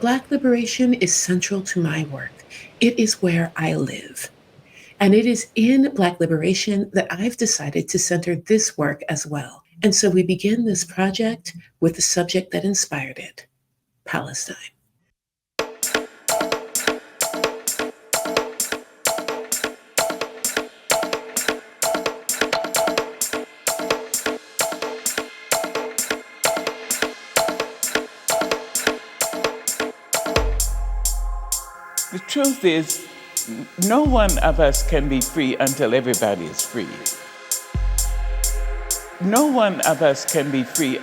Black liberation is central to my work. It is where I live. And it is in Black liberation that I've decided to center this work as well. And so we begin this project with the subject that inspired it, Palestine. The truth is, no one of us can be free until everybody is free. No one of us can be free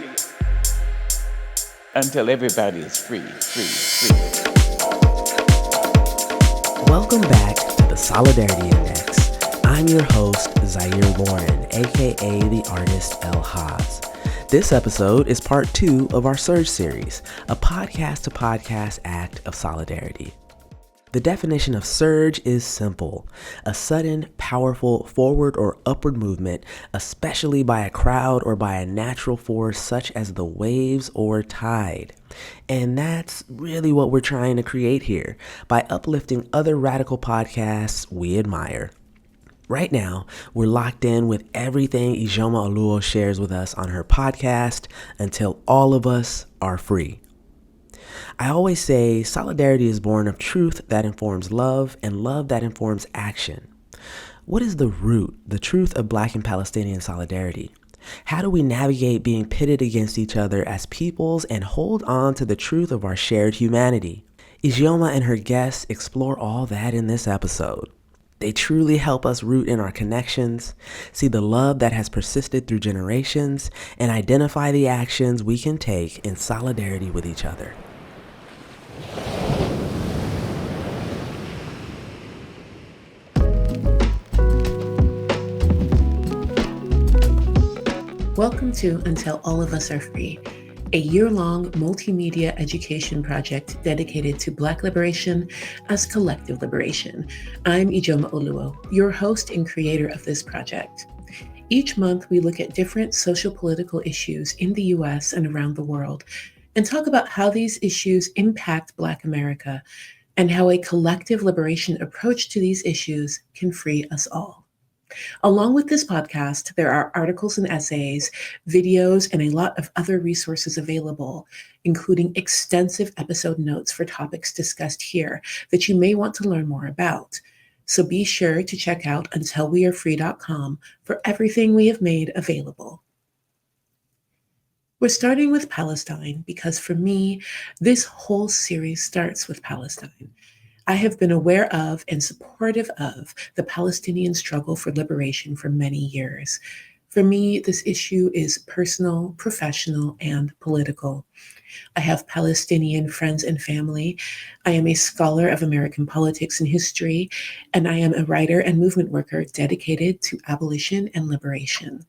until everybody is free. Welcome back to the Solidarity Index. I'm your host, Zaire Lauren, aka the artist L.Haz. This episode is part 2 of our Surge series, a podcast-to-podcast act of solidarity. The definition of surge is simple: a sudden, powerful forward or upward movement, especially by a crowd or by a natural force such as the waves or tide. And that's really what we're trying to create here by uplifting other radical podcasts we admire. Right now, we're locked in with everything Ijeoma Oluo shares with us on her podcast, Until All of Us Are Free. I always say solidarity is born of truth that informs love and love that informs action. What is the root, the truth of Black and Palestinian solidarity? How do we navigate being pitted against each other as peoples and hold on to the truth of our shared humanity? Ijeoma and her guests explore all that in this episode. They truly help us root in our connections, see the love that has persisted through generations, and identify the actions we can take in solidarity with each other. Welcome to Until All of Us Are Free, a year-long multimedia education project dedicated to Black liberation as collective liberation. I'm Ijeoma Oluo, your host and creator of this project. Each month, we look at different social-political issues in the U.S. and around the world and talk about how these issues impact Black America and how a collective liberation approach to these issues can free us all. Along with this podcast, there are articles and essays, videos, and a lot of other resources available, including extensive episode notes for topics discussed here that you may want to learn more about. So be sure to check out untilwearefree.com for everything we have made available. We're starting with Palestine because for me, this whole series starts with Palestine. I have been aware of and supportive of the Palestinian struggle for liberation for many years. For me, this issue is personal, professional, and political. I have Palestinian friends and family. I am a scholar of American politics and history, and I am a writer and movement worker dedicated to abolition and liberation.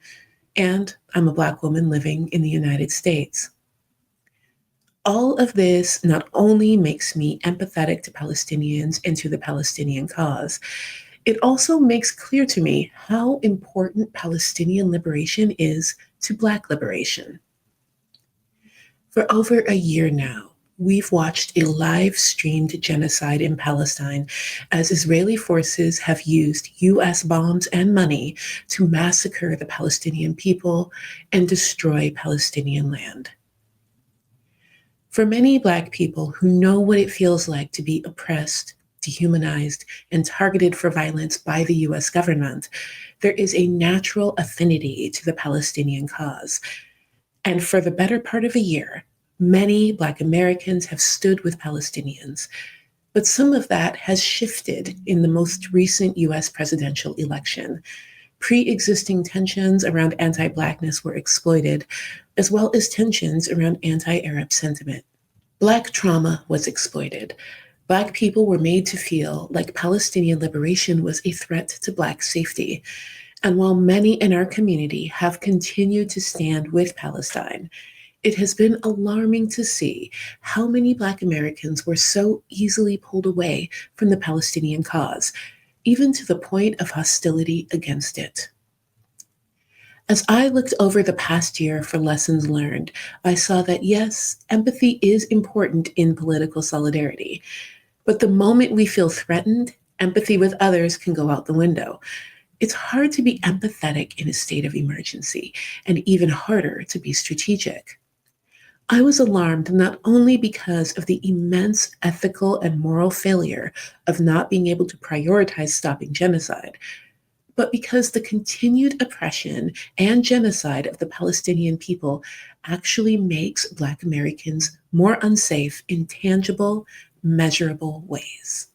And I'm a Black woman living in the United States. All of this not only makes me empathetic to Palestinians and to the Palestinian cause, it also makes clear to me how important Palestinian liberation is to Black liberation. For over a year now, we've watched a live-streamed genocide in Palestine as Israeli forces have used U.S. bombs and money to massacre the Palestinian people and destroy Palestinian land. For many Black people who know what it feels like to be oppressed, dehumanized, and targeted for violence by the U.S. government, there is a natural affinity to the Palestinian cause. And for the better part of a year, many Black Americans have stood with Palestinians. But some of that has shifted in the most recent U.S. presidential election. Pre-existing tensions around anti-Blackness were exploited, as well as tensions around anti-Arab sentiment. Black trauma was exploited. Black people were made to feel like Palestinian liberation was a threat to Black safety. And while many in our community have continued to stand with Palestine, it has been alarming to see how many Black Americans were so easily pulled away from the Palestinian cause, even to the point of hostility against it. As I looked over the past year for lessons learned, I saw that yes, empathy is important in political solidarity. But the moment we feel threatened, empathy with others can go out the window. It's hard to be empathetic in a state of emergency, and even harder to be strategic. I was alarmed not only because of the immense ethical and moral failure of not being able to prioritize stopping genocide, but because the continued oppression and genocide of the Palestinian people actually makes Black Americans more unsafe in tangible, measurable ways.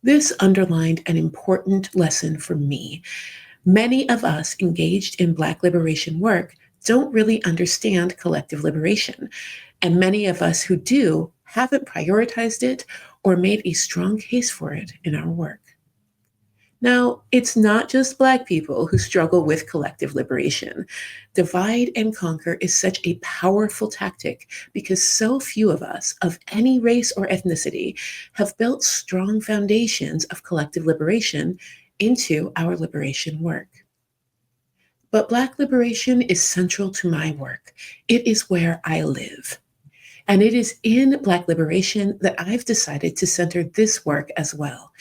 This underlined an important lesson for me. Many of us engaged in Black liberation work don't really understand collective liberation, and many of us who do haven't prioritized it or made a strong case for it in our work. Now, it's not just Black people who struggle with collective liberation. Divide and conquer is such a powerful tactic because so few of us, of any race or ethnicity, have built strong foundations of collective liberation into our liberation work. But Black liberation is central to my work. It is where I live. And it is in Black liberation that I've decided to center this work as well.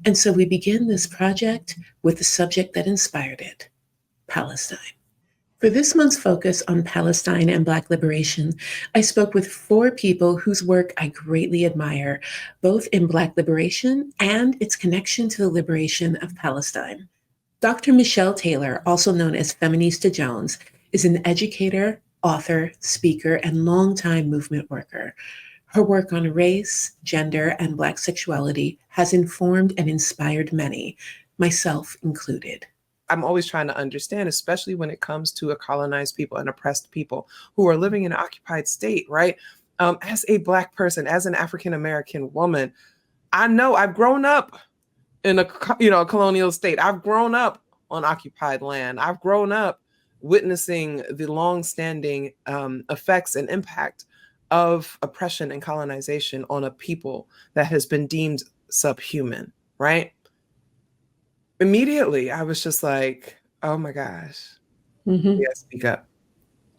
And so we begin this project with the subject that inspired it, Palestine. For this month's focus on Palestine and Black liberation, I spoke with 4 people whose work I greatly admire, both in Black liberation and its connection to the liberation of Palestine. Dr. Michelle Taylor, also known as Feminista Jones, is an educator, author, speaker, and longtime movement worker. Her work on race, gender, and Black sexuality has informed and inspired many, myself included. I'm always trying to understand, especially when it comes to a colonized people and oppressed people who are living in an occupied state, right? As a Black person, as an African-American woman, I know I've grown up in a colonial state. I've grown up on occupied land. I've grown up witnessing the long-standing effects and impact of oppression and colonization on a people that has been deemed subhuman, right? Immediately, I was just like, oh my gosh, we gotta speak up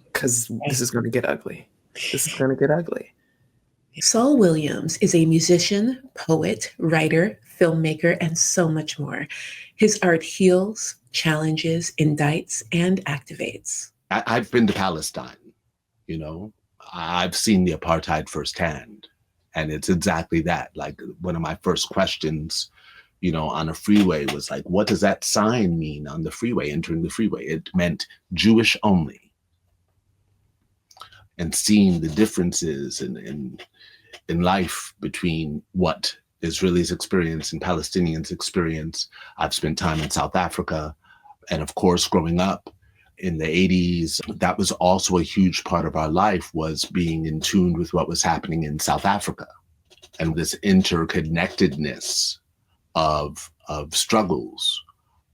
because this is going to get ugly. This is going to get ugly. Saul Williams is a musician, poet, writer, filmmaker, and so much more. His art heals, challenges, indicts, and activates. I've been to Palestine, I've seen the apartheid firsthand. And it's exactly that. Like one of my first questions, on a freeway was like, what does that sign mean on the freeway, entering the freeway? It meant Jewish only. And seeing the differences in life between what Israelis experience and Palestinians experience. I've spent time in South Africa. And of course, growing up in the 80s, that was also a huge part of our life, was being in tune with what was happening in South Africa. And this interconnectedness of struggles.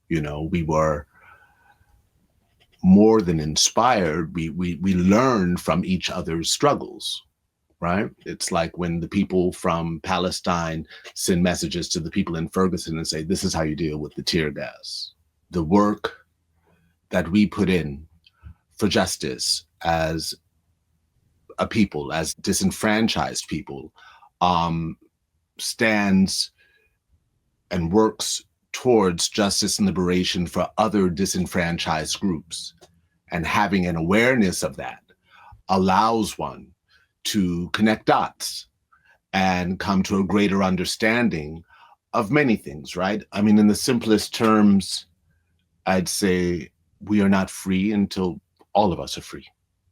We were more than inspired. We learned from each other's struggles, right? It's like when the people from Palestine send messages to the people in Ferguson and say, this is how you deal with the tear gas. The work that we put in for justice as a people, as disenfranchised people, stands and works towards justice and liberation for other disenfranchised groups. And having an awareness of that allows one to connect dots and come to a greater understanding of many things, right? I mean, in the simplest terms, I'd say we are not free until all of us are free.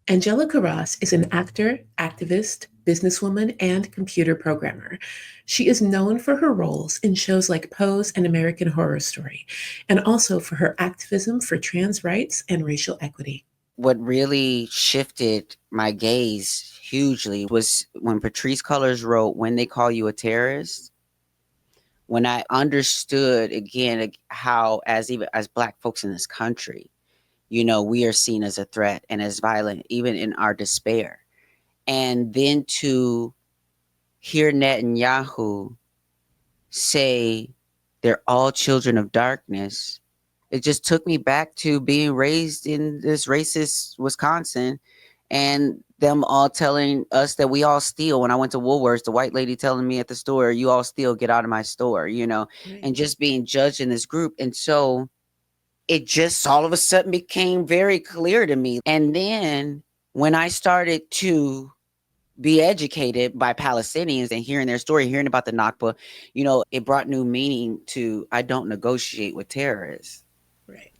Angelica Ross is an actor, activist, businesswoman, and computer programmer. She is known for her roles in shows like Pose and American Horror Story, and also for her activism for trans rights and racial equity. What really shifted my gaze hugely was when Patrisse Cullors wrote When They Call You a Terrorist. When I understood again how, as Black folks in this country, we are seen as a threat and as violent, even in our despair. And then to hear Netanyahu say they're all children of darkness it just took me back to being raised in this racist Wisconsin, and them all telling us that we all steal. When I went to Woolworths, the white lady telling me at the store, "You all steal, get out of my store," Right. and just being judged in this group. And so it just all of a sudden became very clear to me. And then when I started to be educated by Palestinians and hearing their story, hearing about the Nakba, it brought new meaning to, I don't negotiate with terrorists. Right.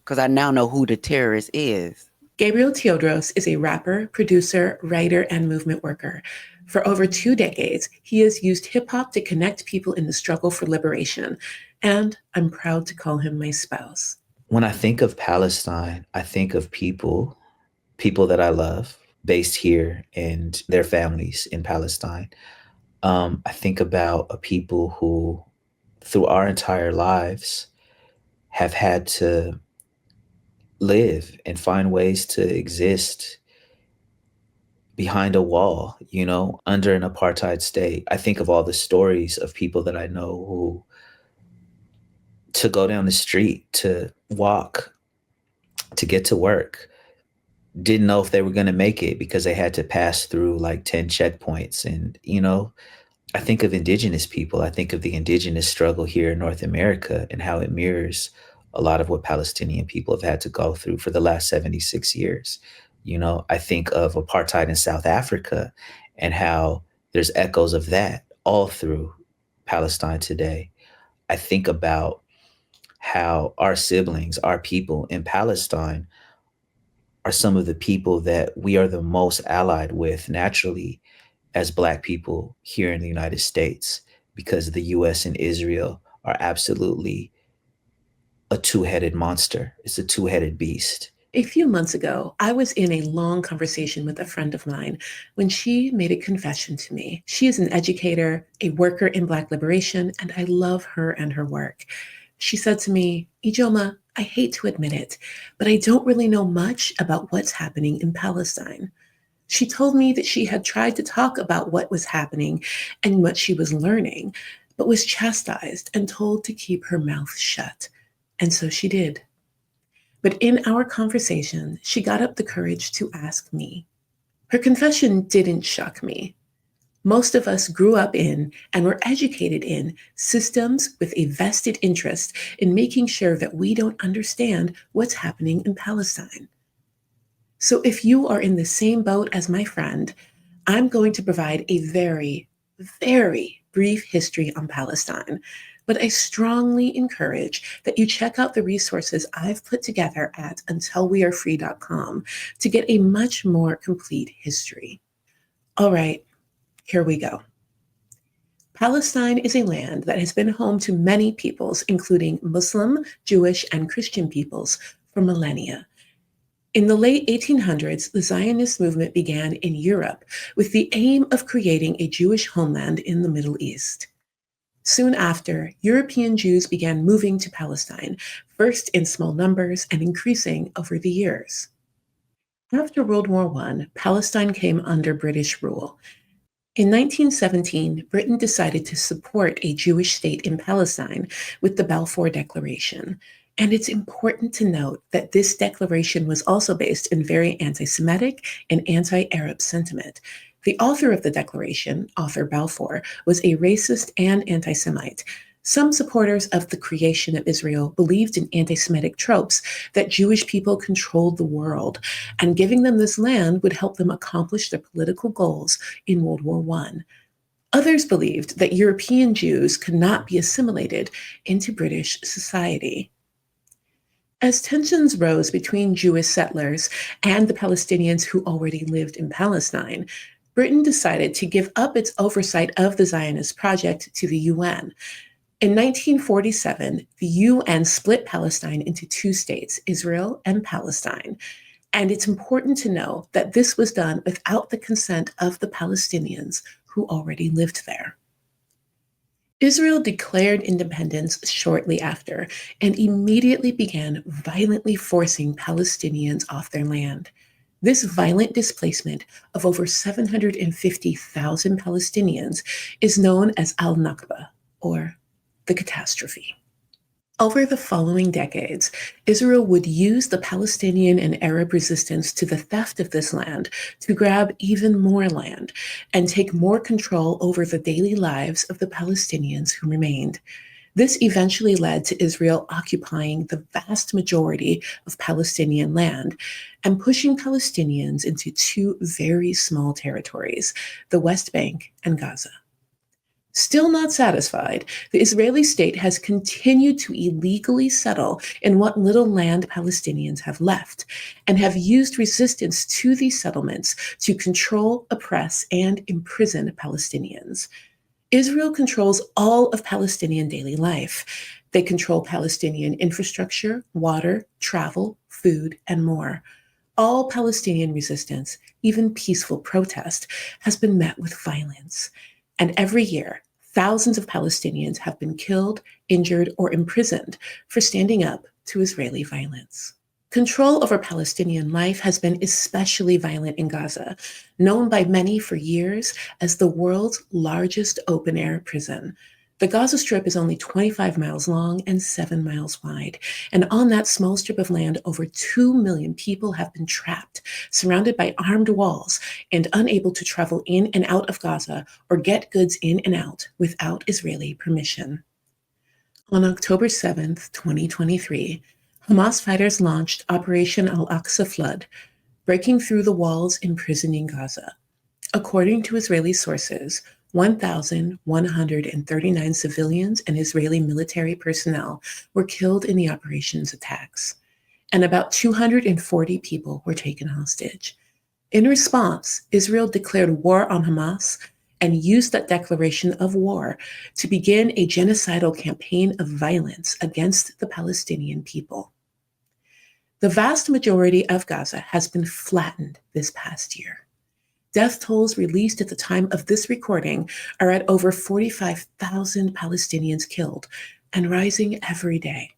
Because I now know who the terrorist is. Gabriel Teodros is a rapper, producer, writer, and movement worker. For over 2 decades, he has used hip hop to connect people in the struggle for liberation. And I'm proud to call him my spouse. When I think of Palestine, I think of people that I love based here and their families in Palestine. I think about a people who, through our entire lives, have had to live and find ways to exist behind a wall, under an apartheid state. I think of all the stories of people that I know who, to go down the street, to walk, to get to work, didn't know if they were going to make it because they had to pass through like 10 checkpoints. And, I think of indigenous people. I think of the indigenous struggle here in North America and how it mirrors a lot of what Palestinian people have had to go through for the last 76 years. I think of apartheid in South Africa and how there's echoes of that all through Palestine today. I think about how our siblings, our people in Palestine, are some of the people that we are the most allied with naturally as Black people here in the United States, because the US and Israel are absolutely a two-headed monster. It's a two-headed beast. A few months ago, I was in a long conversation with a friend of mine when she made a confession to me. She is an educator, a worker in Black liberation, and I love her and her work. She said to me, "Ijeoma, I hate to admit it, but I don't really know much about what's happening in Palestine." She told me that she had tried to talk about what was happening and what she was learning, but was chastised and told to keep her mouth shut. And so she did. But in our conversation, she got up the courage to ask me. Her confession didn't shock me. Most of us grew up in and were educated in systems with a vested interest in making sure that we don't understand what's happening in Palestine. So if you are in the same boat as my friend, I'm going to provide a very, very brief history on Palestine. But I strongly encourage that you check out the resources I've put together at untilwearefree.com to get a much more complete history. All right, here we go. Palestine is a land that has been home to many peoples, including Muslim, Jewish, and Christian peoples, for millennia. In the late 1800s, the Zionist movement began in Europe with the aim of creating a Jewish homeland in the Middle East. Soon after, European Jews began moving to Palestine, first in small numbers and increasing over the years. After World War I, Palestine came under British rule. In 1917, Britain decided to support a Jewish state in Palestine with the Balfour Declaration. And it's important to note that this declaration was also based in very anti-Semitic and anti-Arab sentiment. The author of the declaration, author Balfour, was a racist and anti-Semite. Some supporters of the creation of Israel believed in anti-Semitic tropes that Jewish people controlled the world, and giving them this land would help them accomplish their political goals in World War I. Others believed that European Jews could not be assimilated into British society. As tensions rose between Jewish settlers and the Palestinians who already lived in Palestine, Britain decided to give up its oversight of the Zionist project to the UN. In 1947, the UN split Palestine into 2 states, Israel and Palestine. And it's important to know that this was done without the consent of the Palestinians who already lived there. Israel declared independence shortly after and immediately began violently forcing Palestinians off their land. This violent displacement of over 750,000 Palestinians is known as al-Nakba, or the catastrophe. Over the following decades, Israel would use the Palestinian and Arab resistance to the theft of this land to grab even more land and take more control over the daily lives of the Palestinians who remained. This eventually led to Israel occupying the vast majority of Palestinian land and pushing Palestinians into two very small territories, the West Bank and Gaza. Still not satisfied, the Israeli state has continued to illegally settle in what little land Palestinians have left and have used resistance to these settlements to control, oppress, and imprison Palestinians. Israel controls all of Palestinian daily life. They control Palestinian infrastructure, water, travel, food, and more. All Palestinian resistance, even peaceful protest, has been met with violence. And every year, thousands of Palestinians have been killed, injured, or imprisoned for standing up to Israeli violence. Control over Palestinian life has been especially violent in Gaza, known by many for years as the world's largest open-air prison. The Gaza Strip is only 25 miles long and 7 miles wide, and on that small strip of land, over 2 million people have been trapped, surrounded by armed walls, and unable to travel in and out of Gaza or get goods in and out without Israeli permission. On October 7th, 2023, Hamas fighters launched Operation Al-Aqsa Flood, breaking through the walls imprisoning Gaza. According to Israeli sources, 1,139 civilians and Israeli military personnel were killed in the operation's attacks, and about 240 people were taken hostage. In response, Israel declared war on Hamas and used that declaration of war to begin a genocidal campaign of violence against the Palestinian people. The vast majority of Gaza has been flattened this past year. Death tolls released at the time of this recording are at over 45,000 Palestinians killed and rising every day.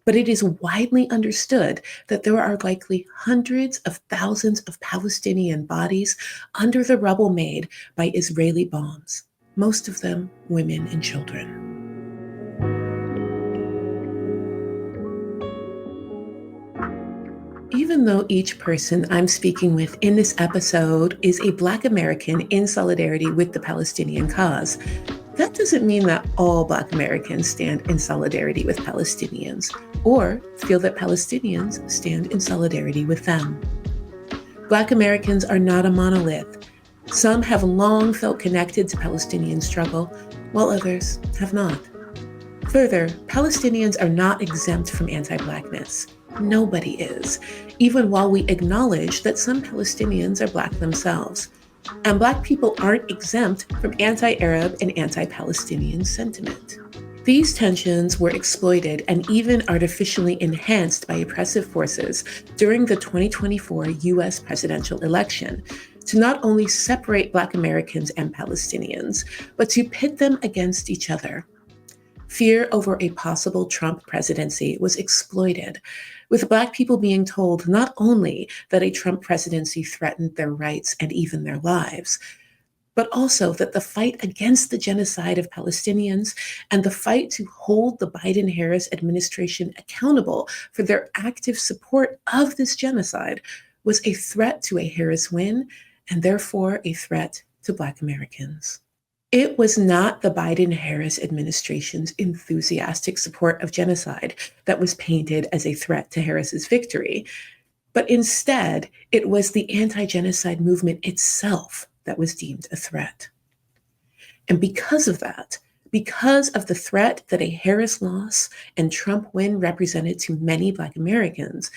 But it is widely understood that there are likely hundreds of thousands of Palestinian bodies under the rubble made by Israeli bombs, most of them women and children. Even though each person I'm speaking with in this episode is a Black American in solidarity with the Palestinian cause, that doesn't mean that all Black Americans stand in solidarity with Palestinians or feel that Palestinians stand in solidarity with them. Black Americans are not a monolith. Some have long felt connected to Palestinian struggle, while others have not. Further, Palestinians are not exempt from anti-Blackness. Nobody is, even while we acknowledge that some Palestinians are Black themselves. And Black people aren't exempt from anti-Arab and anti-Palestinian sentiment. These tensions were exploited and even artificially enhanced by oppressive forces during the 2024 U.S. presidential election to not only separate Black Americans and Palestinians, but to pit them against each other. Fear over a possible Trump presidency was exploited, with Black people being told not only that a Trump presidency threatened their rights and even their lives, but also that the fight against the genocide of Palestinians and the fight to hold the Biden-Harris administration accountable for their active support of this genocide was a threat to a Harris win and therefore a threat to Black Americans. It was not the Biden-Harris administration's enthusiastic support of genocide that was painted as a threat to Harris's victory, but instead, it was the anti-genocide movement itself that was deemed a threat. And because of that, because of the threat that a Harris loss and Trump win represented to many Black Americans,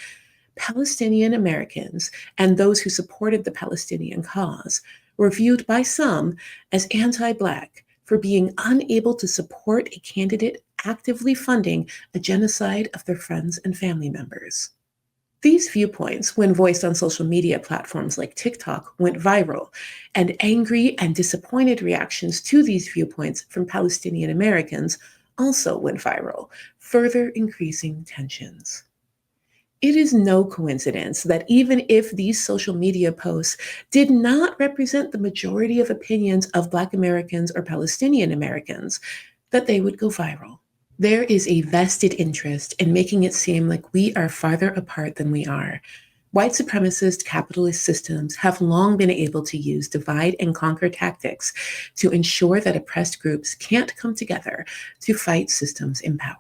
Palestinian Americans and those who supported the Palestinian cause were viewed by some as anti-Black for being unable to support a candidate actively funding a genocide of their friends and family members. These viewpoints, when voiced on social media platforms like TikTok, went viral, and angry and disappointed reactions to these viewpoints from Palestinian Americans also went viral, further increasing tensions. It is no coincidence that even if these social media posts did not represent the majority of opinions of Black Americans or Palestinian Americans, that they would go viral. There is a vested interest in making it seem like we are farther apart than we are. White supremacist capitalist systems have long been able to use divide and conquer tactics to ensure that oppressed groups can't come together to fight systems in power.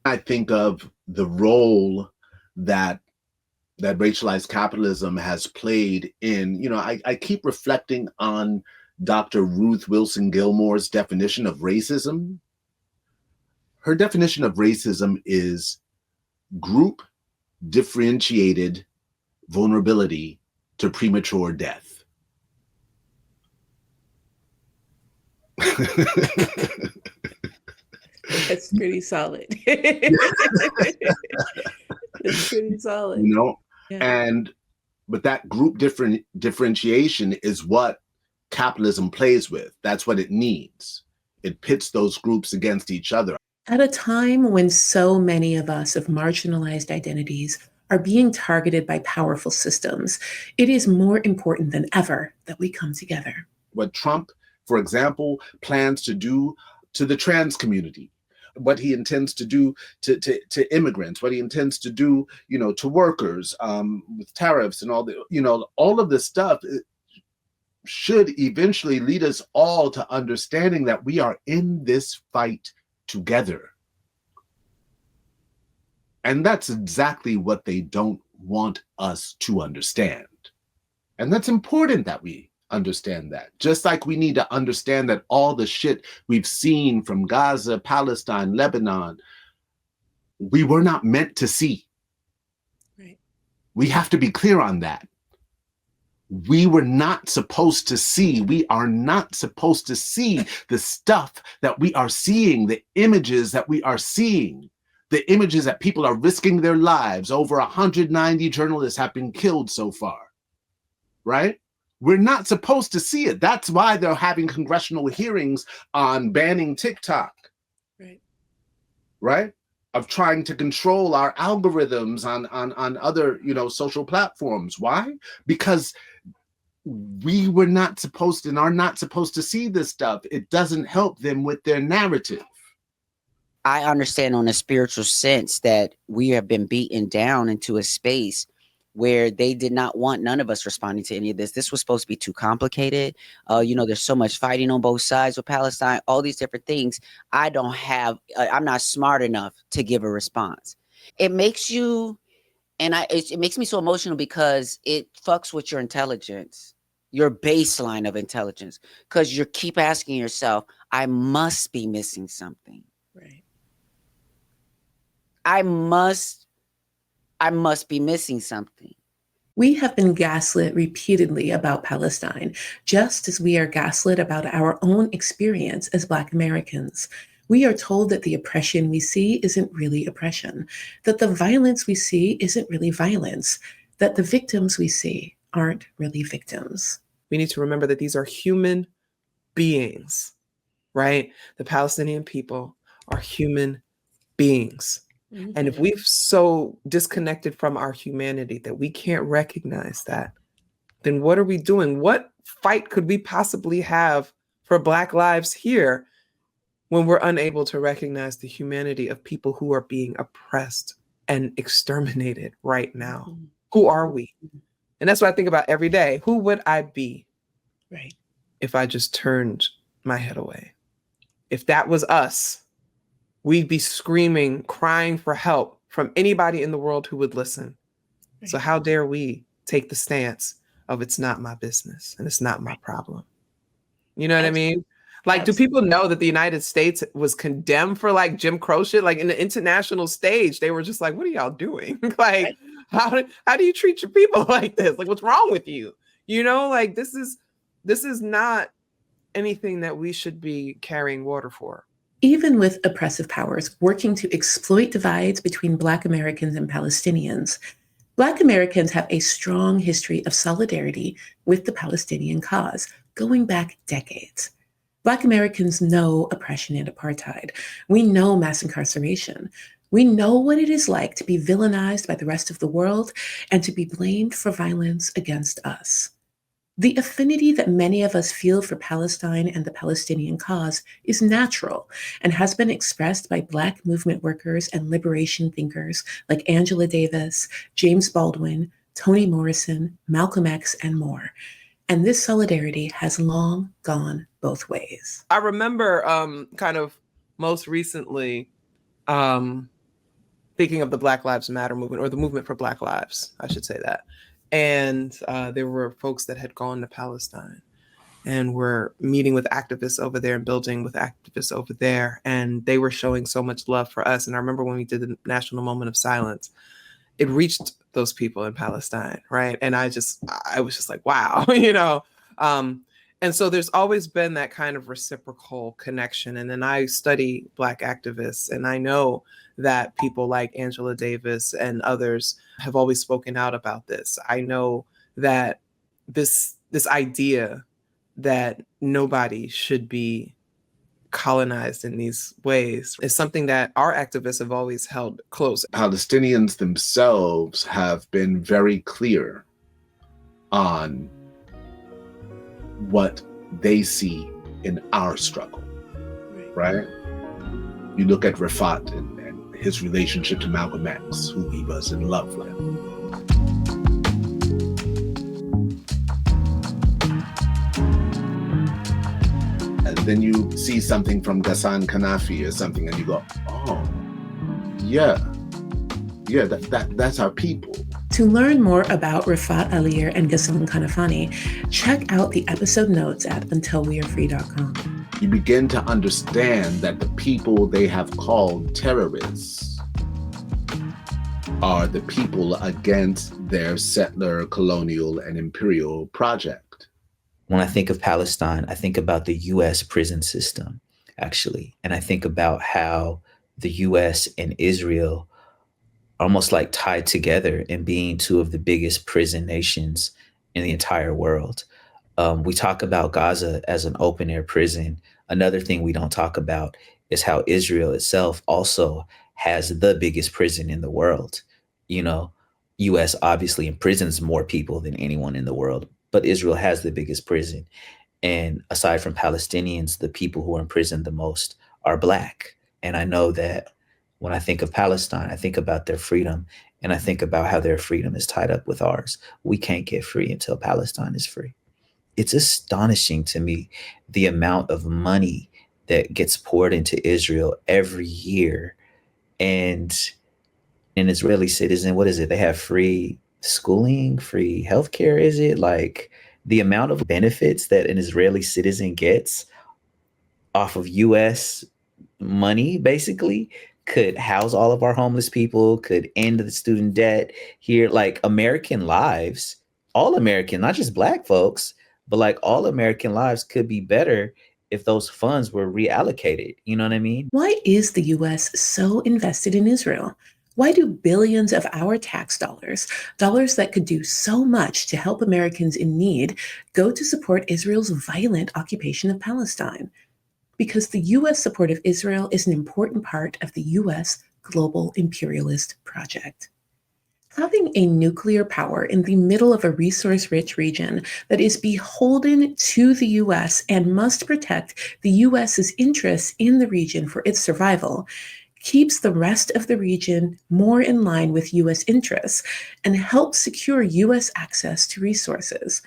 I think of the role that racialized capitalism has played in, I keep reflecting on Dr. Ruth Wilson Gilmore's definition of racism. Her definition of racism is group differentiated vulnerability to premature death. That's pretty solid. That's pretty solid. Yeah. But that group differentiation is what capitalism plays with. That's what it needs. It pits those groups against each other. At a time when so many of us of marginalized identities are being targeted by powerful systems, it is more important than ever that we come together. What Trump, for example, plans to do to the trans community, what he intends to do to immigrants, what he intends to do, to workers with tariffs and all of this stuff should eventually lead us all to understanding that we are in this fight together. And that's exactly what they don't want us to understand. And that's important that we understand that. Just like we need to understand that all the shit we've seen from Gaza, Palestine, Lebanon, we were not meant to see. Right. We have to be clear on that. We were not supposed to see. We are not supposed to see the stuff that we are seeing, the images that we are seeing, the images that people are risking their lives. Over 190 journalists have been killed so far, right? We're not supposed to see it. That's why they're having congressional hearings on banning TikTok, right? Of trying to control our algorithms on other, social platforms. Why? Because we were not supposed to and are not supposed to see this stuff. It doesn't help them with their narrative. I understand on a spiritual sense that we have been beaten down into a space where they did not want none of us responding to any of this. This was supposed to be too complicated. There's so much fighting on both sides with Palestine, all these different things. I'm not smart enough to give a response. It makes you, it makes me so emotional because it fucks with your intelligence, your baseline of intelligence, because you keep asking yourself, I must be missing something. Right. I must be missing something. We have been gaslit repeatedly about Palestine, just as we are gaslit about our own experience as Black Americans. We are told that the oppression we see isn't really oppression, that the violence we see isn't really violence, that the victims we see aren't really victims. We need to remember that these are human beings, right? The Palestinian people are human beings. Mm-hmm. And if we've so disconnected from our humanity that we can't recognize that, then what are we doing? What fight could we possibly have for Black lives here when we're unable to recognize the humanity of people who are being oppressed and exterminated right now? Mm-hmm. Who are we? And that's what I think about every day. Who would I be if I just turned my head away? If that was us, we'd be screaming, crying for help from anybody in the world who would listen. So how dare we take the stance of it's not my business and it's not my problem? You know what I mean? Like, do people know that the United States was condemned for like Jim Crow shit? Like in the international stage, they were just like, what are y'all doing? Like, how do you treat your people like this? Like, what's wrong with you? Like this is not anything that we should be carrying water for. Even with oppressive powers working to exploit divides between Black Americans and Palestinians, Black Americans have a strong history of solidarity with the Palestinian cause, going back decades. Black Americans know oppression and apartheid. We know mass incarceration. We know what it is like to be villainized by the rest of the world and to be blamed for violence against us. The affinity that many of us feel for Palestine and the Palestinian cause is natural and has been expressed by Black movement workers and liberation thinkers like Angela Davis, James Baldwin, Toni Morrison, Malcolm X, and more. And this solidarity has long gone both ways. I remember kind of most recently speaking of the Black Lives Matter movement, or the movement for Black Lives, I should say that. And there were folks that had gone to Palestine and were meeting with activists over there and building with activists over there. And they were showing so much love for us. And I remember when we did the National Moment of Silence, it reached those people in Palestine, right? And I was just like, wow, you know? And so there's always been that kind of reciprocal connection. And then I study Black activists, and I know that people like Angela Davis and others have always spoken out about this. I know that this idea that nobody should be colonized in these ways is something that our activists have always held close. Palestinians themselves have been very clear on what they see in our struggle, right? You look at Rafat and his relationship to Malcolm X, who he was in love with. And then you see something from Ghassan Kanafi or something, and you go, oh, yeah, that's our people. To learn more about Rafat Alier and Ghassan Kanafani, check out the episode notes at untilwearefree.com. You begin to understand that the people they have called terrorists are the people against their settler, colonial, and imperial project. When I think of Palestine, I think about the U.S. prison system, actually. And I think about how the U.S. and Israel almost like tied together in being two of the biggest prison nations in the entire world. We talk about Gaza as an open air prison. Another thing we don't talk about is how Israel itself also has the biggest prison in the world. You know, US obviously imprisons more people than anyone in the world, but Israel has the biggest prison. And aside from Palestinians, the people who are imprisoned the most are Black. And I know that when I think of Palestine, I think about their freedom, and I think about how their freedom is tied up with ours. We can't get free until Palestine is free. It's astonishing to me the amount of money that gets poured into Israel every year. And an Israeli citizen, what is it? They have free schooling, free healthcare, is it? Like the amount of benefits that an Israeli citizen gets off of US money, basically, could house all of our homeless people, could end the student debt here. Like American lives, all American, not just Black folks, but like all American lives could be better if those funds were reallocated. You know what I mean? Why is the US so invested in Israel? Why do billions of our tax dollars, dollars that could do so much to help Americans in need, go to support Israel's violent occupation of Palestine? Because the US support of Israel is an important part of the US global imperialist project. Having a nuclear power in the middle of a resource-rich region that is beholden to the US and must protect the US's interests in the region for its survival keeps the rest of the region more in line with US interests and helps secure US access to resources.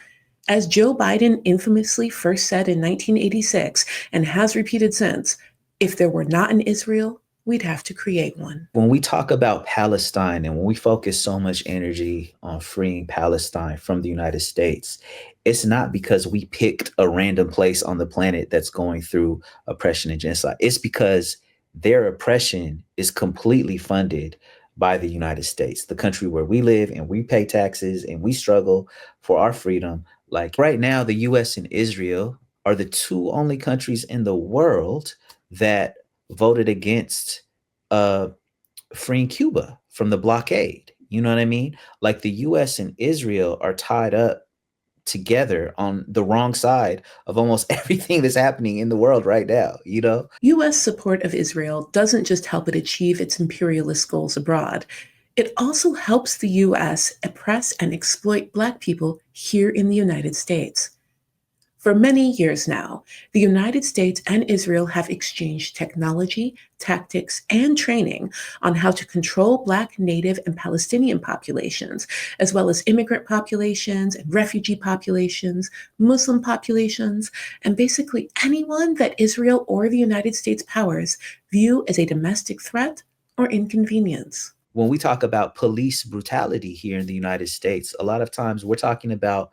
As Joe Biden infamously first said in 1986 and has repeated since, if there were not an Israel, we'd have to create one. When we talk about Palestine and when we focus so much energy on freeing Palestine from the United States, it's not because we picked a random place on the planet that's going through oppression and genocide. It's because their oppression is completely funded by the United States, the country where we live and we pay taxes and we struggle for our freedom. Like right now, the US and Israel are the two only countries in the world that voted against freeing Cuba from the blockade. You know what I mean? Like the US and Israel are tied up together on the wrong side of almost everything that's happening in the world right now, you know? US support of Israel doesn't just help it achieve its imperialist goals abroad. It also helps the US oppress and exploit Black people here in the United States. For many years now, the United States and Israel have exchanged technology, tactics, and training on how to control Black, Native, and Palestinian populations, as well as immigrant populations and refugee populations, Muslim populations, and basically anyone that Israel or the United States powers view as a domestic threat or inconvenience. When we talk about police brutality here in the United States, a lot of times we're talking about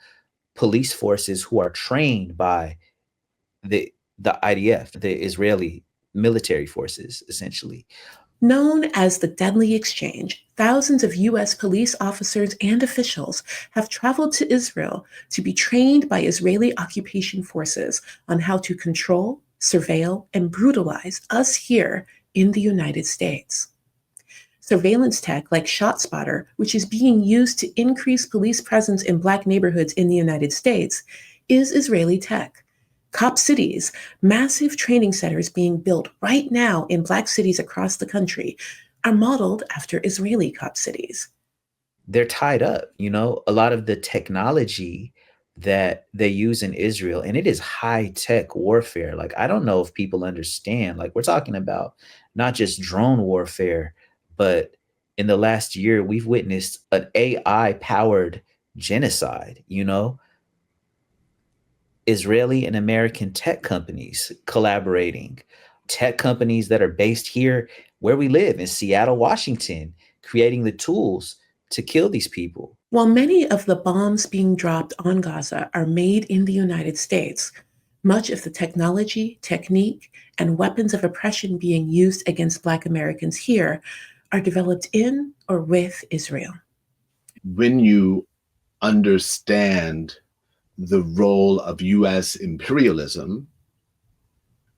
police forces who are trained by the IDF, the Israeli military forces, essentially. Known as the Deadly Exchange, thousands of U.S. police officers and officials have traveled to Israel to be trained by Israeli occupation forces on how to control, surveil, and brutalize us here in the United States. Surveillance tech like ShotSpotter, which is being used to increase police presence in Black neighborhoods in the United States, is Israeli tech. Cop cities, massive training centers being built right now in Black cities across the country, are modeled after Israeli cop cities. They're tied up, a lot of the technology that they use in Israel, and it is high tech warfare. Like, I don't know if people understand, like, we're talking about not just drone warfare, but in the last year, we've witnessed an AI powered genocide, Israeli and American tech companies collaborating, tech companies that are based here where we live in Seattle, Washington, creating the tools to kill these people. While many of the bombs being dropped on Gaza are made in the United States, much of the technology, technique, and weapons of oppression being used against Black Americans here are developed in or with Israel. When you understand the role of US imperialism,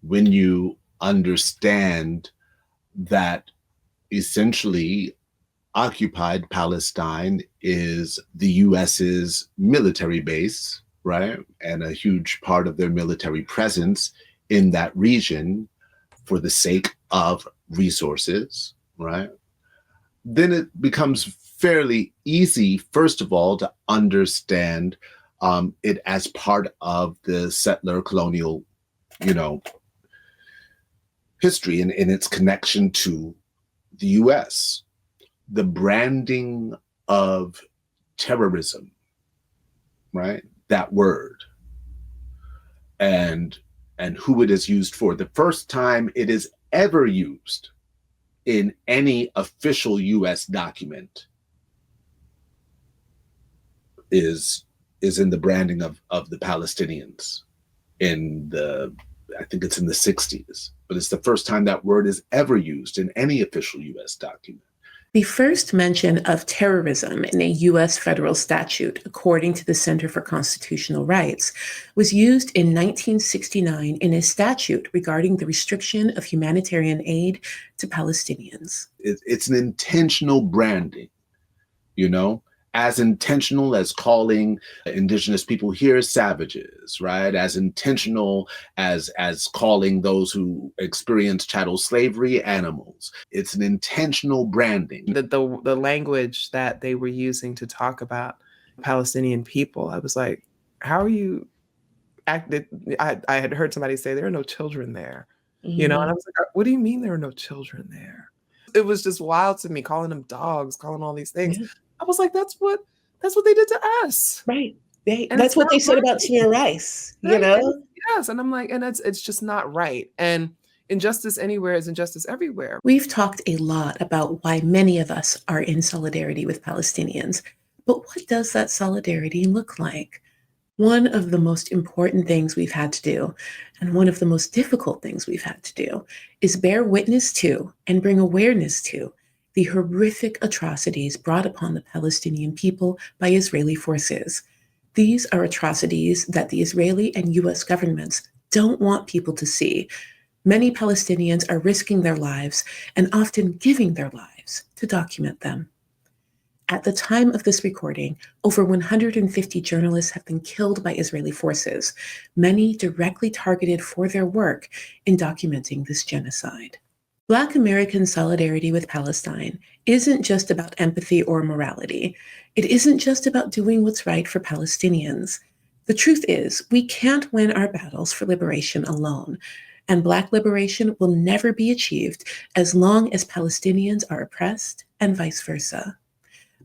when you understand that essentially occupied Palestine is the US's military base, right? And a huge part of their military presence in that region for the sake of resources, right? Then it becomes fairly easy, first of all, to understand it as part of the settler colonial, history and in its connection to the US. The branding of terrorism, right? That word, and who it is used for. The first time it is ever used in any official US document is in the branding of the Palestinians I think it's in the 60s, but it's the first time that word is ever used in any official US document. The first mention of terrorism in a U.S. federal statute, according to the Center for Constitutional Rights, was used in 1969 in a statute regarding the restriction of humanitarian aid to Palestinians. It's an intentional branding, as intentional as calling indigenous people here savages, right? As intentional as calling those who experience chattel slavery animals. It's an intentional branding. The language that they were using to talk about Palestinian people, I was like, how are you acted? I had heard somebody say there are no children there, and I was like, what do you mean there are no children there? It was just wild to me, calling them dogs, calling all these things. Yeah. I was like, that's what they did to us. Right. That's what they said about Tamir Rice, Yes. And I'm like, and it's just not right. And injustice anywhere is injustice everywhere. We've talked a lot about why many of us are in solidarity with Palestinians, but what does that solidarity look like? One of the most important things we've had to do, and one of the most difficult things we've had to do, is bear witness to and bring awareness to the horrific atrocities brought upon the Palestinian people by Israeli forces. These are atrocities that the Israeli and US governments don't want people to see. Many Palestinians are risking their lives and often giving their lives to document them. At the time of this recording, over 150 journalists have been killed by Israeli forces, many directly targeted for their work in documenting this genocide. Black American solidarity with Palestine isn't just about empathy or morality. It isn't just about doing what's right for Palestinians. The truth is, we can't win our battles for liberation alone, and Black liberation will never be achieved as long as Palestinians are oppressed and vice versa.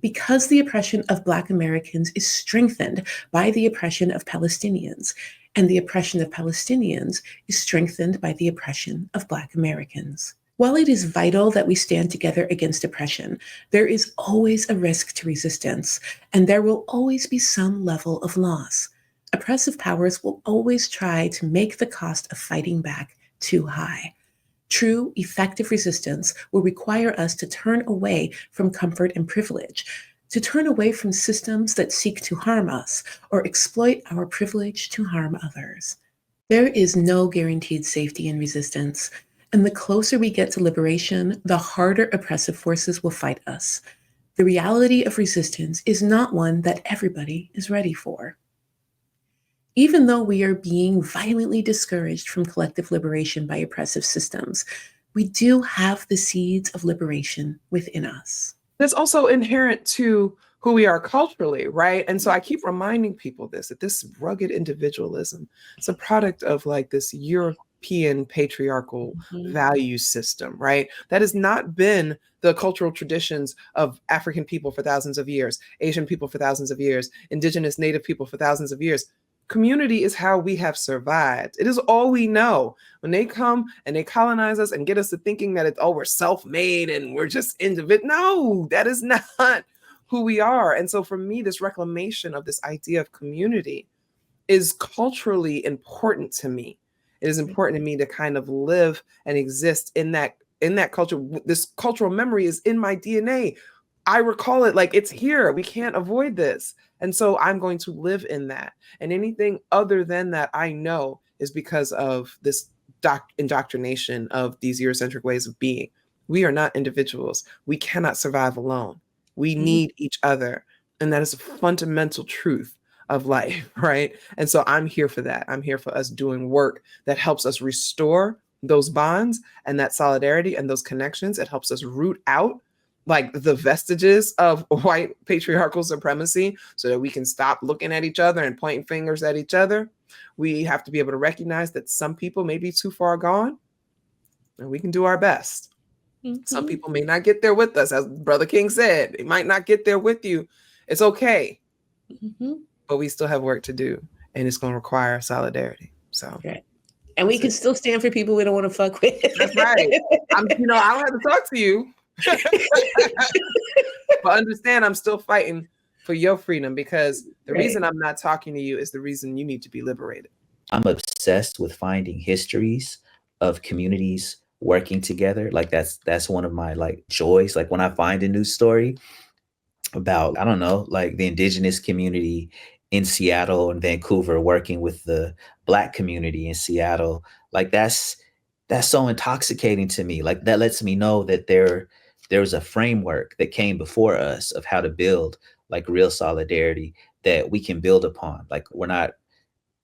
Because the oppression of Black Americans is strengthened by the oppression of Palestinians, and the oppression of Palestinians is strengthened by the oppression of Black Americans. While it is vital that we stand together against oppression, there is always a risk to resistance, and there will always be some level of loss. Oppressive powers will always try to make the cost of fighting back too high. True, effective resistance will require us to turn away from comfort and privilege, to turn away from systems that seek to harm us or exploit our privilege to harm others. There is no guaranteed safety in resistance, and the closer we get to liberation, the harder oppressive forces will fight us. The reality of resistance is not one that everybody is ready for. Even though we are being violently discouraged from collective liberation by oppressive systems, we do have the seeds of liberation within us. That's also inherent to who we are culturally, right? And so I keep reminding people that this rugged individualism, it's a product of like this European patriarchal value system, right? That has not been the cultural traditions of African people for thousands of years, Asian people for thousands of years, indigenous native people for thousands of years. Community is how we have survived. It is all we know. When they come and they colonize us and get us to thinking that it's, oh, we're self-made and we're just individual. No, that is not who we are. And so for me, this reclamation of this idea of community is culturally important to me. It is important to me to kind of live and exist in that culture. This cultural memory is in my DNA. I recall it like it's here. We can't avoid this. And so I'm going to live in that. And anything other than that, I know is because of this indoctrination of these Eurocentric ways of being. We are not individuals. We cannot survive alone. We need each other. And that is a fundamental truth of life, right? And so I'm here for that. I'm here for us doing work that helps us restore those bonds and that solidarity and those connections. It helps us root out like the vestiges of white patriarchal supremacy so that we can stop looking at each other and pointing fingers at each other. We have to be able to recognize that some people may be too far gone and we can do our best. Some people may not get there with us. As Brother King said, they might not get there with you. It's okay. But we still have work to do and it's going to require solidarity. So, right. And we can still stand for people we don't want to fuck with. That's right. I don't have to talk to you. But understand, I'm still fighting for your freedom because the reason I'm not talking to you is the reason you need to be liberated. I'm obsessed with finding histories of communities working together. Like that's one of my like joys. Like when I find a news story about, I don't know, like the indigenous community in Seattle and Vancouver working with the Black community in Seattle, like that's so intoxicating to me. Like that lets me know that there's a framework that came before us of how to build like real solidarity that we can build upon. Like we're not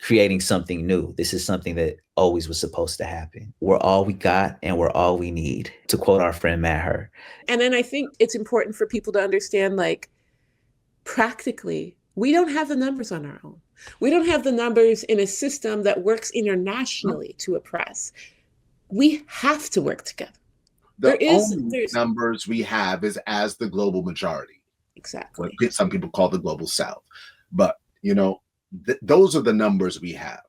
creating something new. This is something that always was supposed to happen. We're all we got and we're all we need, to quote our friend Maher. And then I think it's important for people to understand, like, practically, we don't have the numbers on our own. We don't have the numbers in a system that works internationally to oppress. We have to work together. The numbers we have is as the global majority. Exactly. What some people call the global South. But, those are the numbers we have,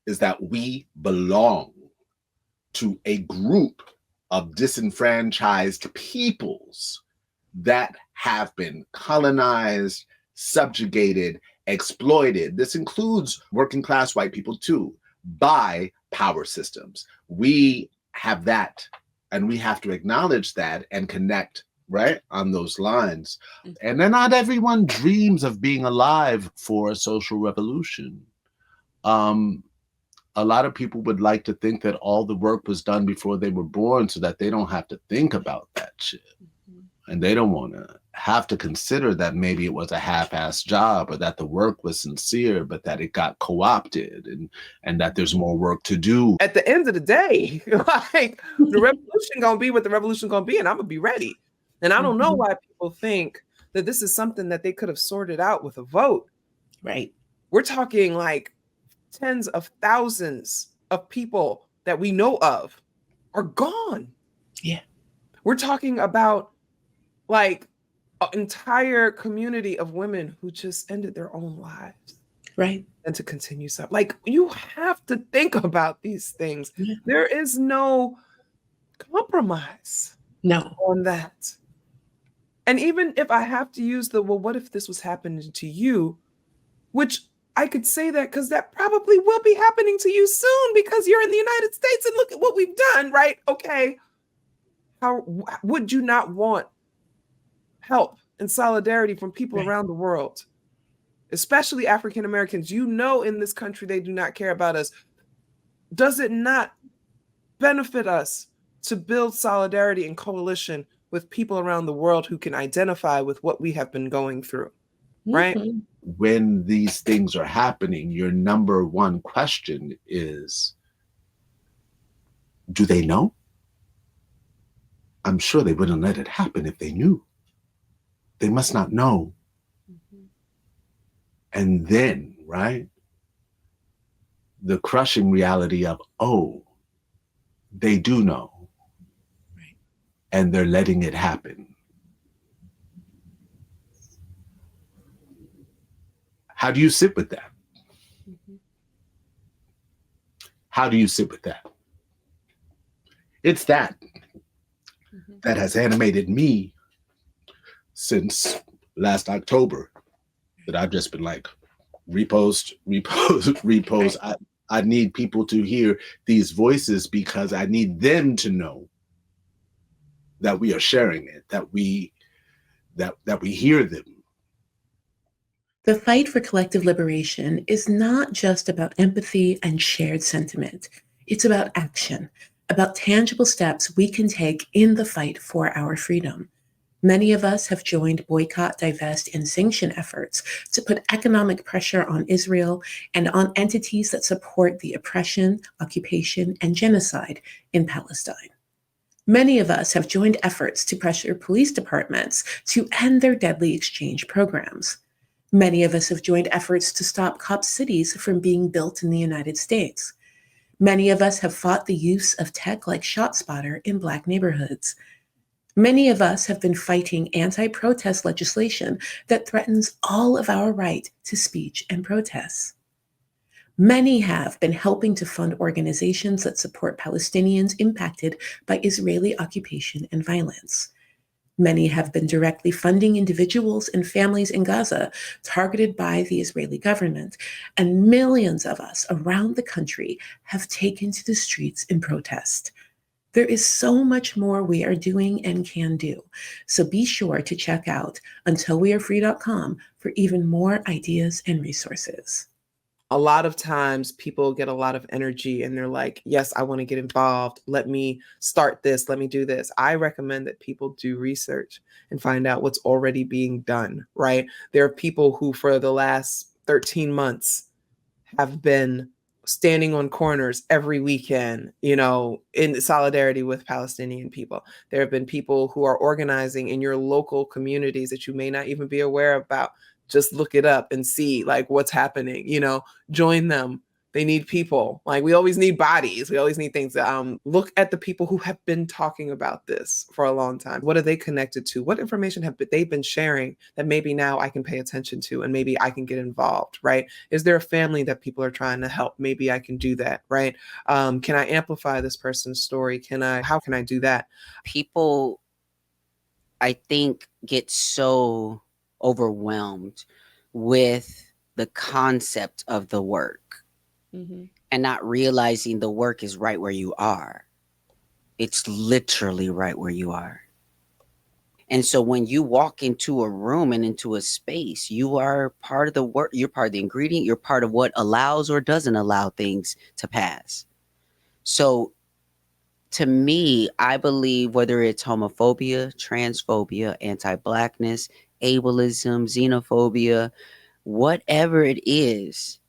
is that we belong to a group of disenfranchised peoples that have been colonized, subjugated, exploited. This includes working class white people too, by power systems. We have that, and we have to acknowledge that and connect right on those lines. And then not everyone dreams of being alive for a social revolution. A lot of people would like to think that all the work was done before they were born so that they don't have to think about that shit. And they don't want to have to consider that maybe it was a half-assed job, or that the work was sincere, but that it got co-opted, and that there's more work to do. At the end of the day, like, the revolution gonna be what the revolution gonna be, and I'm gonna be ready. And I don't know why people think that this is something that they could have sorted out with a vote. Right. We're talking like tens of thousands of people that we know of are gone. Yeah. We're talking about like an entire community of women who just ended their own lives. Right. And to continue something. Like, you have to think about these things. Yeah. There is no compromise No. on that. And even if I have to use well, what if this was happening to you? Which I could say that because that probably will be happening to you soon, because you're in the United States and look at what we've done, right? Okay. How would you not want help and solidarity from people around the world, especially African Americans? You know, in this country, they do not care about us. Does it not benefit us to build solidarity and coalition with people around the world who can identify with what we have been going through, right? When these things are happening, your number one question is, do they know? I'm sure they wouldn't let it happen if they knew. They must not know. And then, right, the crushing reality of, oh, they do know. Right. And they're letting it happen. How do you sit with that? How do you sit with that? It's that that has animated me since last October, that I've just been like, repost. Right. I need people to hear these voices, because I need them to know that we are sharing it, that we hear them. The fight for collective liberation is not just about empathy and shared sentiment. It's about action, about tangible steps we can take in the fight for our freedom. Many of us have joined boycott, divest, and sanction efforts to put economic pressure on Israel and on entities that support the oppression, occupation, and genocide in Palestine. Many of us have joined efforts to pressure police departments to end their deadly exchange programs. Many of us have joined efforts to stop cop cities from being built in the United States. Many of us have fought the use of tech like ShotSpotter in Black neighborhoods. Many of us have been fighting anti-protest legislation that threatens all of our right to speech and protests. Many have been helping to fund organizations that support Palestinians impacted by Israeli occupation and violence. Many have been directly funding individuals and families in Gaza targeted by the Israeli government, and millions of us around the country have taken to the streets in protest. There is so much more we are doing and can do, so be sure to check out untilwearefree.com for even more ideas and resources. A lot of times people get a lot of energy and they're like, yes, I want to get involved. Let me start this. Let me do this. I recommend that people do research and find out what's already being done, right? There are people who for the last 13 months have been standing on corners every weekend, you know, in solidarity with Palestinian people. There have been people who are organizing in your local communities that you may not even be aware about. Just look it up and see like what's happening, you know, join them. They need people. Like, we always need bodies. We always need things. Look at the people who have been talking about this for a long time. What are they connected to? What information have they been sharing that maybe now I can pay attention to and maybe I can get involved, right? Is there a family that people are trying to help? Maybe I can do that, right? Can I amplify this person's story? How can I do that? People, I think, get so overwhelmed with the concept of the work and not realizing the work is right where you are. It's literally right where you are. And so when you walk into a room and into a space, you are part of the work. You're part of the ingredient. You're part of what allows or doesn't allow things to pass. So To me, I believe whether it's homophobia, transphobia, anti-Blackness, ableism, xenophobia, whatever it is,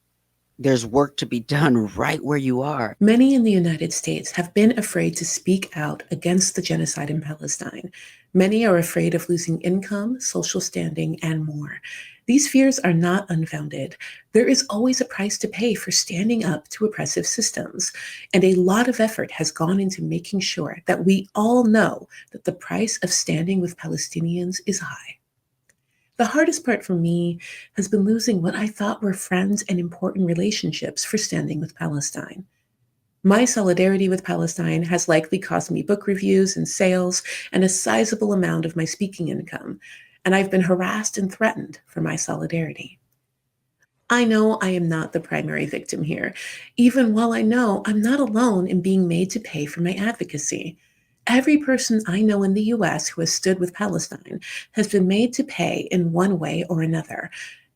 there's work to be done right where you are. Many in the United States have been afraid to speak out against the genocide in Palestine. Many are afraid of losing income, social standing, and more. These fears are not unfounded. There is always a price to pay for standing up to oppressive systems, and a lot of effort has gone into making sure that we all know that the price of standing with Palestinians is high. The hardest part for me has been losing what I thought were friends and important relationships for standing with Palestine. My solidarity with Palestine has likely cost me book reviews and sales and a sizable amount of my speaking income, and I've been harassed and threatened for my solidarity. I know I am not the primary victim here, even while I know I'm not alone in being made to pay for my advocacy. Every person I know in the US who has stood with Palestine has been made to pay in one way or another.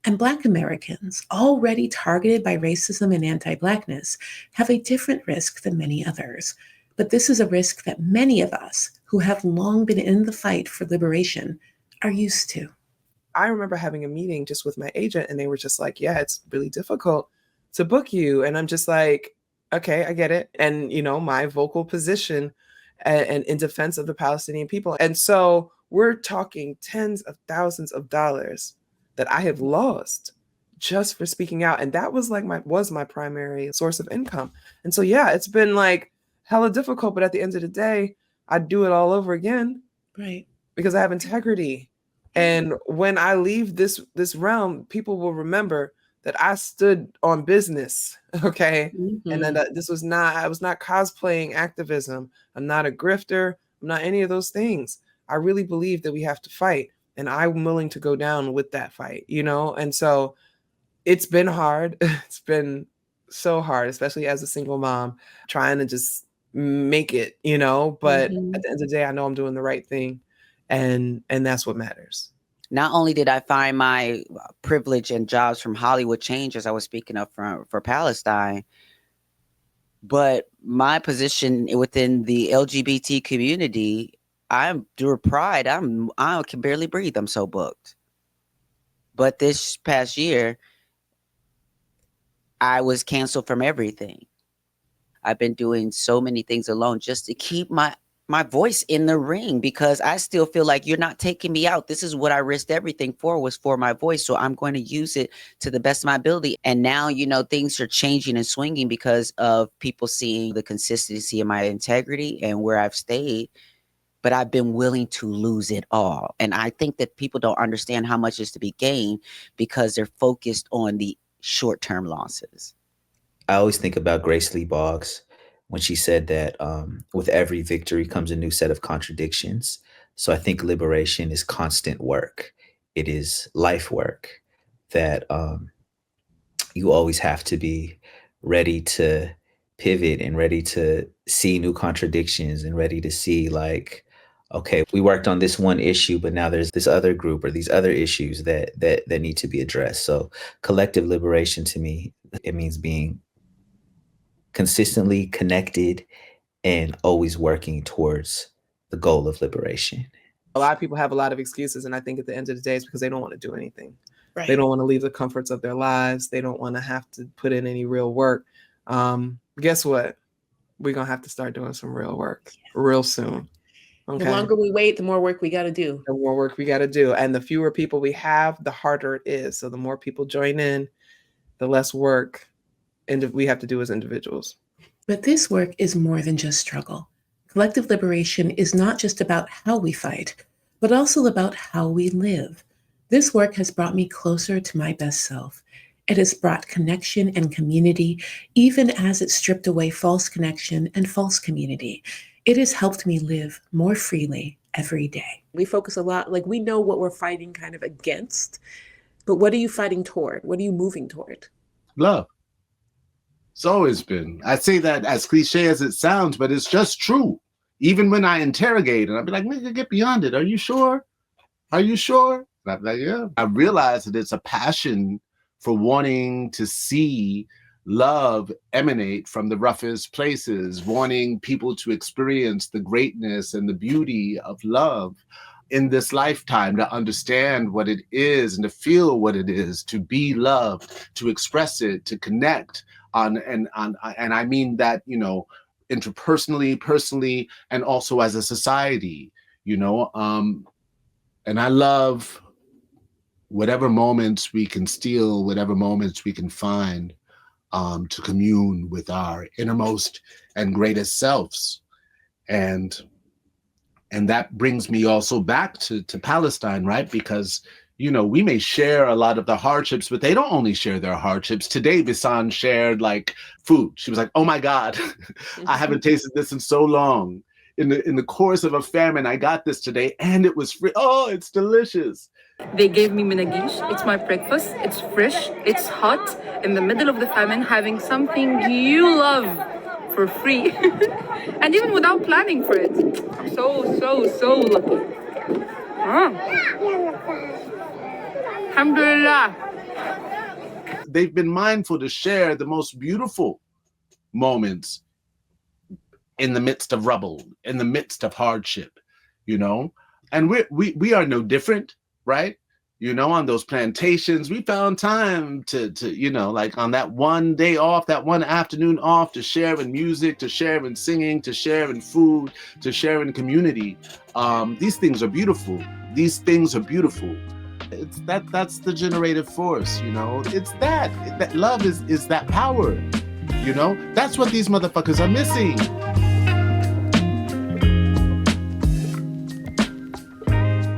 And Black Americans, already targeted by racism and anti-Blackness, have a different risk than many others. But this is a risk that many of us who have long been in the fight for liberation are used to. I remember having a meeting just with my agent, and they were just like, yeah, it's really difficult to book you. And I'm just like, okay, I get it. And, my vocal position and in defense of the Palestinian people. And so we're talking tens of thousands of dollars that I have lost just for speaking out. And that was my primary source of income. And so, yeah, it's been like hella difficult, but at the end of the day, I'd do it all over again. Right. Because I have integrity. And when I leave this realm, people will remember that I stood on business. Okay. Mm-hmm. And then I was not cosplaying activism. I'm not a grifter. I'm not any of those things. I really believe that we have to fight. And I'm willing to go down with that fight, And so it's been hard. It's been so hard, especially as a single mom, trying to just make it, But Mm-hmm. at the end of the day, I know I'm doing the right thing. And that's what matters. Not only did I find my privilege and jobs from Hollywood change as I was speaking up for Palestine, but my position within the LGBT community, I'm through pride. I can barely breathe. I'm so booked. But this past year, I was canceled from everything. I've been doing so many things alone just to keep my voice in the ring, because I still feel like you're not taking me out. This is what I risked everything for, was for my voice. So I'm going to use it to the best of my ability. And now, things are changing and swinging because of people seeing the consistency of my integrity and where I've stayed. But I've been willing to lose it all. And I think that people don't understand how much is to be gained because they're focused on the short-term losses. I always think about Grace Lee Boggs when she said that with every victory comes a new set of contradictions. So I think liberation is constant work. It is life work that you always have to be ready to pivot and ready to see new contradictions and ready to see like, okay, we worked on this one issue, but now there's this other group or these other issues that need to be addressed. So collective liberation to me, it means being consistently connected and always working towards the goal of liberation. A lot of people have a lot of excuses, and I think at the end of the day, it's because they don't want to do anything. Right. They don't want to leave the comforts of their lives. They don't want to have to put in any real work. Guess what? We're going to have to start doing some real work real soon. Okay? The longer we wait, the more work we got to do. The more work we got to do. And the fewer people we have, the harder it is. So the more people join in, the less work we have to do as individuals. But this work is more than just struggle. Collective liberation is not just about how we fight, but also about how we live. This work has brought me closer to my best self. It has brought connection and community, even as it stripped away false connection and false community. It has helped me live more freely every day. We focus a lot, like we know what we're fighting kind of against, but what are you fighting toward? What are you moving toward? Love. It's always been. I say that as cliche as it sounds, but it's just true. Even when I interrogate and I'll be like, nigga, get beyond it. Are you sure? Are you sure? And I'm like, yeah. I realize that it's a passion for wanting to see love emanate from the roughest places, wanting people to experience the greatness and the beauty of love in this lifetime, to understand what it is and to feel what it is, to be loved, to express it, to connect and I mean that, you know, interpersonally, personally, and also as a society, you know. And I love whatever moments we can steal, whatever moments we can find to commune with our innermost and greatest selves. And that brings me also back to Palestine, right? Because, you know, we may share a lot of the hardships, but they don't only share their hardships. Today, Bisan shared like food. She was like, oh my God, I haven't tasted this in so long. In the course of a famine, I got this today and it was free. Oh, it's delicious. They gave me menagish. It's my breakfast. It's fresh. It's hot. In the middle of the famine, having something you love for free. And even without planning for it. I'm so lucky. Alhamdulillah. They've been mindful to share the most beautiful moments in the midst of rubble, in the midst of hardship, you know? And we are no different, right? You know, on those plantations, we found time to you know, like on that one day off, that one afternoon off, to share in music, to share in singing, to share in food, to share in community. These things are beautiful. These things are beautiful. It's that's the generative force, you know? It's that love is that power, you know? That's what these motherfuckers are missing.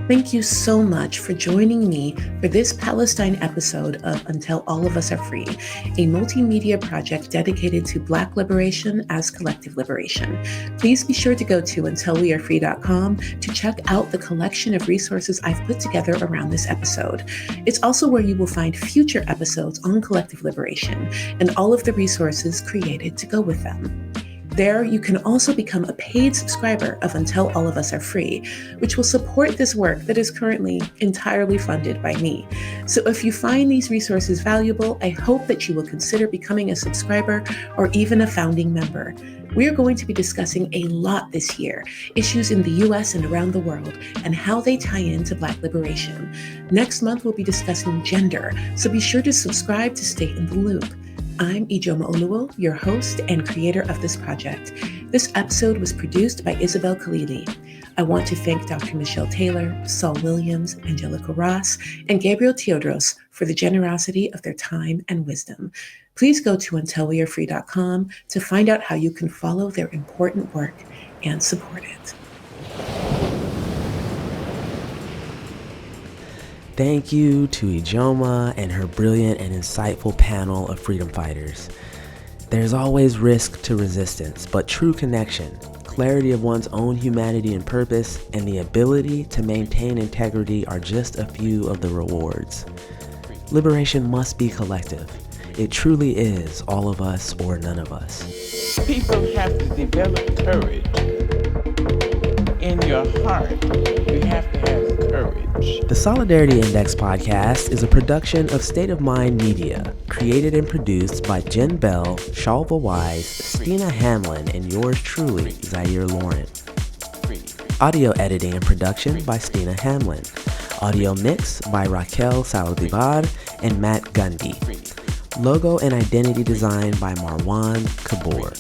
Thank you so much for joining me for this Palestine episode of Until All of Us Are Free, a multimedia project dedicated to Black liberation as collective liberation. Please be sure to go to untilwearefree.com to check out the collection of resources I've put together around this episode. It's also where you will find future episodes on collective liberation and all of the resources created to go with them. There, you can also become a paid subscriber of Until All of Us Are Free, which will support this work that is currently entirely funded by me. So if you find these resources valuable, I hope that you will consider becoming a subscriber or even a founding member. We are going to be discussing a lot this year, issues in the US and around the world, and how they tie into Black liberation. Next month, we'll be discussing gender, so be sure to subscribe to stay in the loop. I'm Ijeoma Oluo, your host and creator of this project. This episode was produced by Isabel Khalili. I want to thank Dr. Michelle Taylor, Saul Williams, Angelica and Gabriel Teodros for the generosity of their time and wisdom. Please go to untilwearefree.com to find out how you can follow their important work and support it. Thank you to Ijeoma and her brilliant and insightful panel of freedom fighters. There's always risk to resistance, but true connection, clarity of one's own humanity and purpose, and the ability to maintain integrity are just a few of the rewards. Liberation must be collective. It truly is all of us or none of us. People have to develop courage. In your heart, you have to have courage. The Solidarity Index podcast is a production of State of Mind Media, created and produced by Jen Bell, Shalva Wise, Stina Hamlin, and yours truly, Zaire Lauren. Audio editing and production by Stina Hamlin. Audio mix by Raquel Saldivar and Matt Gundy. Logo and identity design by Marwan Kabor.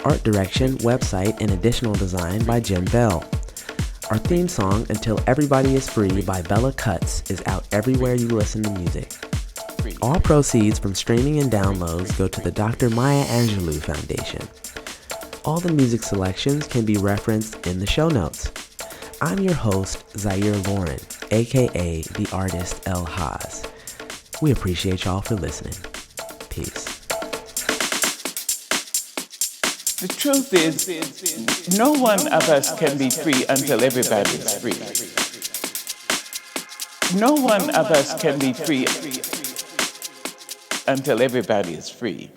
Art direction, website, and additional design by Jen Bell. Our theme song, Until Everybody Is Free by Bella Cuts, is out everywhere you listen to music. All proceeds from streaming and downloads go to the Dr. Maya Angelou Foundation. All the music selections can be referenced in the show notes. I'm your host, Zaire Lauren, aka the artist L.Haz. We appreciate y'all for listening. Peace. The truth is, no one of us can be free until everybody is free. No one of us can be free until everybody is free.